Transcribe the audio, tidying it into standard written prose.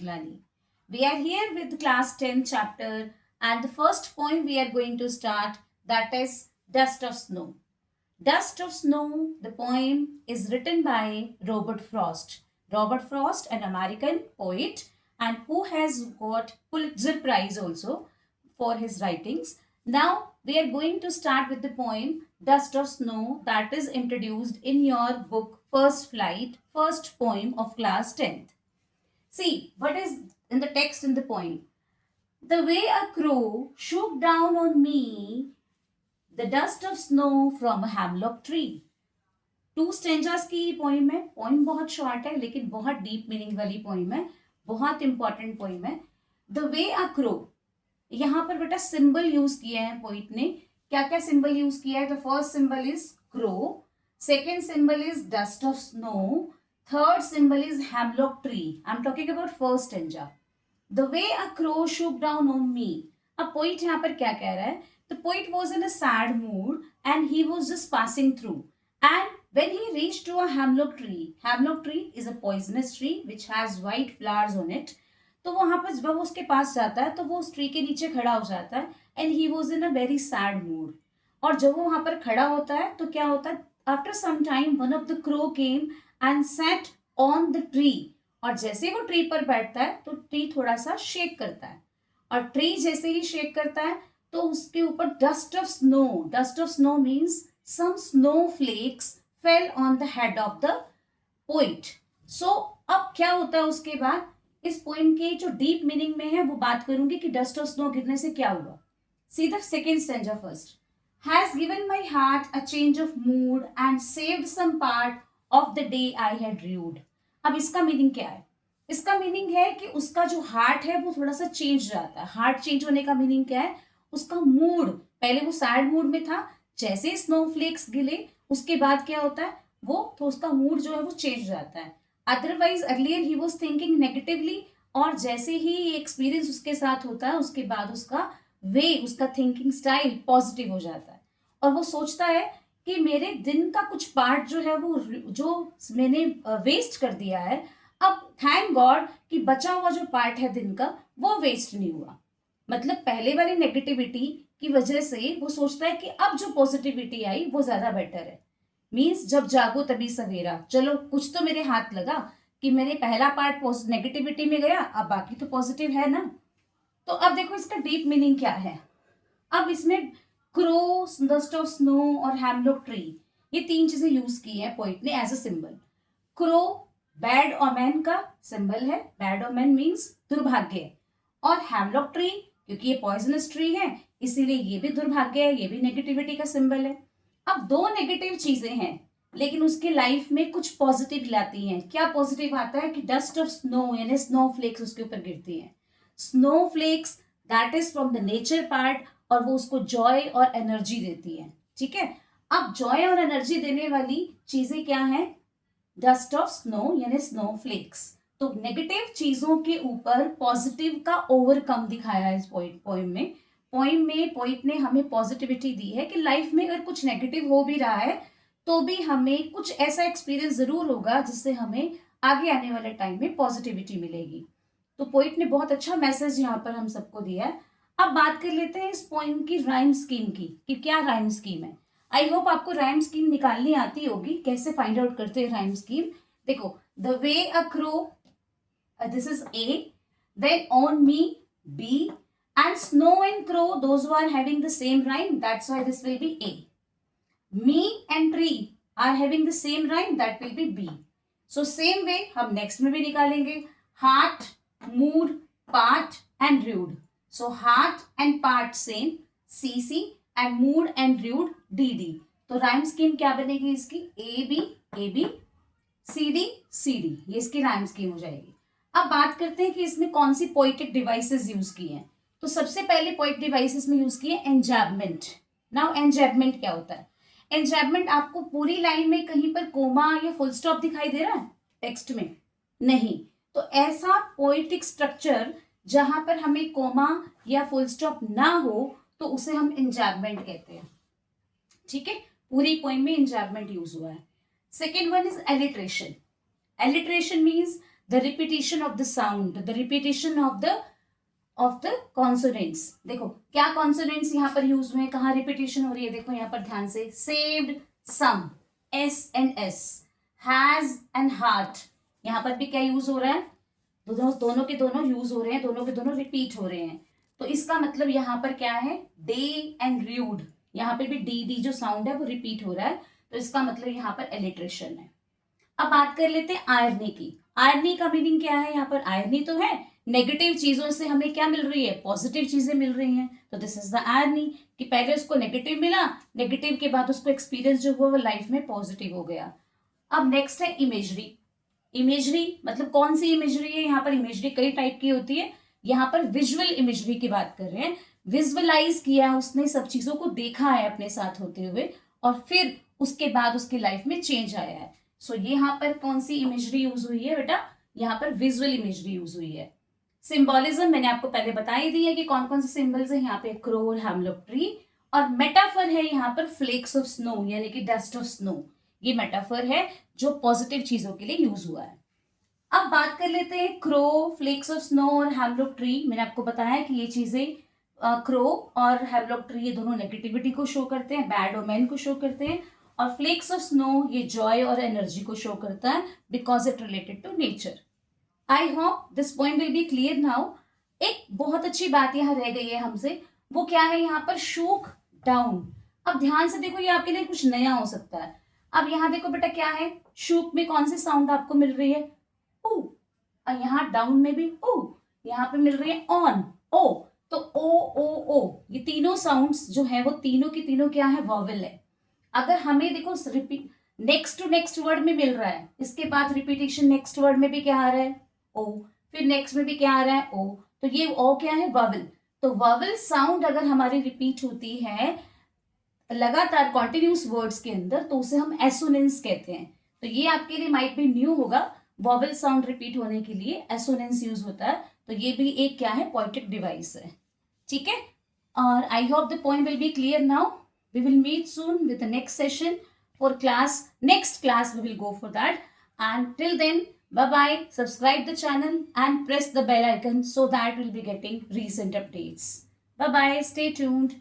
Jiglani. We are here with class 10 chapter and the first poem we are going to start, that is Dust of Snow. Dust of Snow, the poem is written by Robert Frost. Robert Frost, an American poet and who has got Pulitzer Prize also for his writings. Now we are going to start with the poem Dust of Snow that is introduced in your book First Flight, first poem of class 10th. See, what is in the text in the poem? The way a crow shook down on me the dust of snow from a hemlock tree. 2 stanzas की poem है. Poem बहुत short है लेकिन बहुत deep meaning वाली poem है, बहुत important poem है. द वे अ क्रो, यहाँ पर बेटा सिंबल यूज किया है पोइट ने. क्या क्या सिंबल यूज किया है? The first symbol is crow, second symbol is dust of snow, third symbol is hemlock tree. I am talking about first stanza. The way a crow shook down on me. अब poet यहाँ पर क्या कह रहा है? The poet was in a sad mood and he was just passing through, and when he reached to a hemlock tree is a poisonous tree which has white flowers on it. तो वहां पर जब वो उसके पास जाता है तो वो उस ट्री के नीचे खड़ा हो जाता है and he was in a very sad mood. और जब वो वहां पर खड़ा होता है तो क्या होता है? After some time one of the crow came and sat on the tree. और जैसे वो ट्री पर बैठता है तो ट्री थोड़ा सा शेक करता है, और ट्री जैसे ही शेक करता है तो उसके ऊपर dust of snow means some snowflakes fell on the head of the poet. So अब क्या होता है उसके बाद? इस पोइम के जो डीप मीनिंग में है वो बात करूंगी कि डस्ट ऑफ स्नो गिरने से क्या हुआ. See the second stanza first. Has given my heart a change of mood and saved some part of the day I had dreamed. अब इसका मीनिंग क्या है? इसका मीनिंग है कि उसका जो हार्ट है वो थोड़ा सा चेंज जाता है. हार्ट चेंज होने का मीनिंग क्या है? उसका मूड, पहले वो सैड मूड में था, जैसे स्नोफ्लेक्स गिले उसके बाद क्या होता है? वो तो उसका मूड जो है वो चेंज हो जाता है. Otherwise earlier he was thinking negatively, और जैसे ही ये एक्सपीरियंस उसके साथ होता है उसके बाद उसका थिंकिंग स्टाइल पॉजिटिव हो जाता है. और वो सोचता है कि मेरे दिन का कुछ पार्ट जो है वो जो मैंने वेस्ट कर दिया है, अब थैंक गॉड कि बचा हुआ जो पार्ट है दिन का वो वेस्ट नहीं हुआ. मतलब पहले वाली नेगेटिविटी की वजह से वो सोचता है कि अब जो पॉजिटिविटी आई वो ज्यादा बेटर है. मीन्स जब जागो तभी सवेरा. चलो कुछ तो मेरे हाथ लगा कि मेरे पहला पार्ट नेगेटिविटी में गया, अब बाकी तो पॉजिटिव है ना. तो अब देखो इसका डीप मीनिंग क्या है. अब इसमें क्रो, डस्ट ऑफ स्नो और हेमलॉक ट्री, ये 3 चीजें यूज की है पोइट ने as a symbol. Crow bad omen का सिंबल है. बैड ओमेन मीन्स दुर्भाग्य. और हेमलॉक ट्री क्योंकि ये पॉइजनस ट्री है इसीलिए ये भी दुर्भाग्य है, ये भी नेगेटिविटी का सिंबल है. अब 2 नेगेटिव चीजें हैं लेकिन उसके लाइफ में कुछ पॉजिटिव लाती हैं. क्या पॉजिटिव आता है? कि डस्ट ऑफ स्नो यानी स्नोफ्लेक्स उसके ऊपर गिरती हैं. Snowflakes that is from the nature part, और वो उसको जॉय और एनर्जी देती है. ठीक है. अब जॉय और एनर्जी देने वाली चीजें क्या है? डस्ट ऑफ स्नो यानी स्नोफ्लेक्स. तो नेगेटिव चीजों के ऊपर पॉजिटिव का ओवरकम दिखाया है इस पोइम में. पोइट ने हमें पॉजिटिविटी दी है कि लाइफ में अगर कुछ नेगेटिव हो भी रहा है तो भी हमें कुछ ऐसा एक्सपीरियंस जरूर होगा जिससे हमें आगे आने वाले टाइम में पॉजिटिविटी मिलेगी. तो पोइट ने बहुत अच्छा मैसेज यहाँ पर हम सबको दिया है. अब बात कर लेते हैं इस पोइम की राइम स्कीम की कि क्या राइम स्कीम है. आई होप आपको राइम स्कीम निकालनी आती होगी. कैसे फाइंड आउट करते हैं राइम स्कीम? देखो, the way a crow, this is A, then on me B, and snow and crow, those who are having the same rhyme, that's why this will be A. Me and tree are having the same rhyme, that will be B. So same way हम next में भी निकालेंगे. Heart, mood, part and rude. So heart and part same, CC, and mood and rude DD. तो rhyme scheme क्या बनेगी इसकी? AB, CD, CD. ये इसकी rhyme scheme हो जाएगी. अब बात करते हैं कि इसमें कौन सी पोइटिक डिवाइसेस यूज की हैं. तो सबसे पहले पोइटिक डिवाइसेस में यूज किए एंजैबमेंट. नाउ एंजैबमेंट क्या होता है? एंजैबमेंट आपको पूरी लाइन में कहीं पर कोमा या फुल स्टॉप दिखाई दे रहा है टेक्स्ट में? नहीं. तो ऐसा पोइटिक स्ट्रक्चर जहां पर हमें कोमा या फुल स्टॉप ना हो तो उसे हम एंजैबमेंट कहते हैं. ठीक है. पूरी पोइम में एंजैबमेंट यूज हुआ है. Second one is alliteration. Alliteration means the repetition of the sound, the repetition of the consonants. देखो क्या consonants यहाँ पर यूज हुए हैं, कहाँ repetition हो रही है, देखो यहाँ पर ध्यान से. saved, some, s and s, has and heart, यहाँ पर भी क्या यूज हो रहा है, दोनों के दोनों यूज हो रहे हैं, दोनों के दोनों रिपीट हो रहे हैं. तो इसका मतलब यहाँ पर क्या है, डे एंड रूड, यहाँ पे भी डी डी जो साउंड है वो रिपीट हो रहा है, तो इसका मतलब यहाँ पर एलिट्रेशन है. अब बात कर लेते हैं आयरनी की. आयरनी का मीनिंग क्या है, यहाँ पर आयरनी तो है, नेगेटिव चीजों से हमें क्या मिल रही है, पॉजिटिव चीजें मिल रही हैं. तो दिस इज द आयरनी, कि पहले उसको नेगेटिव मिला, नेगेटिव के बाद उसको एक्सपीरियंस जो हुआ वो लाइफ में पॉजिटिव हो गया. अब नेक्स्ट है इमेजरी. इमेजरी मतलब कौन सी इमेजरी है, यहाँ पर इमेजरी कई टाइप की होती है, यहाँ पर विजुअल इमेजरी की बात कर रहे हैं. विजुअलाइज किया है उसने, सब चीजों को देखा है अपने साथ होते हुए, और फिर उसके बाद उसकी लाइफ में चेंज आया है. सो ये यहाँ पर कौन सी इमेजरी यूज हुई है बेटा, यहाँ पर विजुअल इमेजरी यूज हुई है. सिंबॉलिज्म मैंने आपको पहले बता ही दी है कि कौन कौन से सिंबल्स है, यहाँ पे क्रो और हेमलॉक ट्री. और मेटाफर है यहाँ पर फ्लेक्स ऑफ स्नो, यानी कि डस्ट ऑफ स्नो. ये मेटाफर है जो पॉजिटिव चीजों के लिए यूज हुआ है. अब बात कर लेते हैं क्रो, फ्लेक्स ऑफ स्नो और हेमलॉक ट्री. मैंने आपको बताया कि ये चीजें क्रो और हेमलॉक ट्री ये दोनों नेगेटिविटी को शो करते हैं, बैड ओमेन को शो करते हैं. और फ्लेक्स ऑफ स्नो ये जॉय और एनर्जी को शो करता है, because it related to nature. I hope this point will be clear now. एक बहुत अच्छी बात यहाँ रह गई है हमसे, वो क्या है, यहाँ पर शूक डाउन. अब ध्यान से देखो, ये आपके लिए कुछ नया हो सकता है. अब यहाँ देखो बेटा क्या है, शूक में कौन सी साउंड आपको मिल रही है, ओ. और यहाँ डाउन में भी ओ, यहाँ पे मिल रही है ऑन, ओ. तो ओ, ये तीनों साउंड्स जो है वो तीनों की तीनों क्या है, वॉवेल है. अगर हमें देखो repeat next to next word में मिल रहा है, इसके बाद रिपीटेशन नेक्स्ट वर्ड में भी क्या आ रहा है, ओ, फिर नेक्स्ट में भी क्या आ रहा है, ओ. तो ये ओ क्या है, वॉवेल. तो वॉवेल साउंड अगर हमारी रिपीट होती है लगातार कॉन्टिन्यूस वर्ड्स के अंदर, तो उसे हम एसोनेंस कहते हैं. तो ये आपके लिए माइट बी न्यू होगा, वॉवेल साउंड रिपीट होने के लिए एसोनेंस यूज होता है. तो ये भी एक क्या है, पोएटिक डिवाइस है. ठीक है, और I hope the point will be clear now. We will meet soon with the next session for next class we will go for that. And till then, bye bye, subscribe the channel and press the bell icon so that we'll be getting recent updates. Bye bye, stay tuned.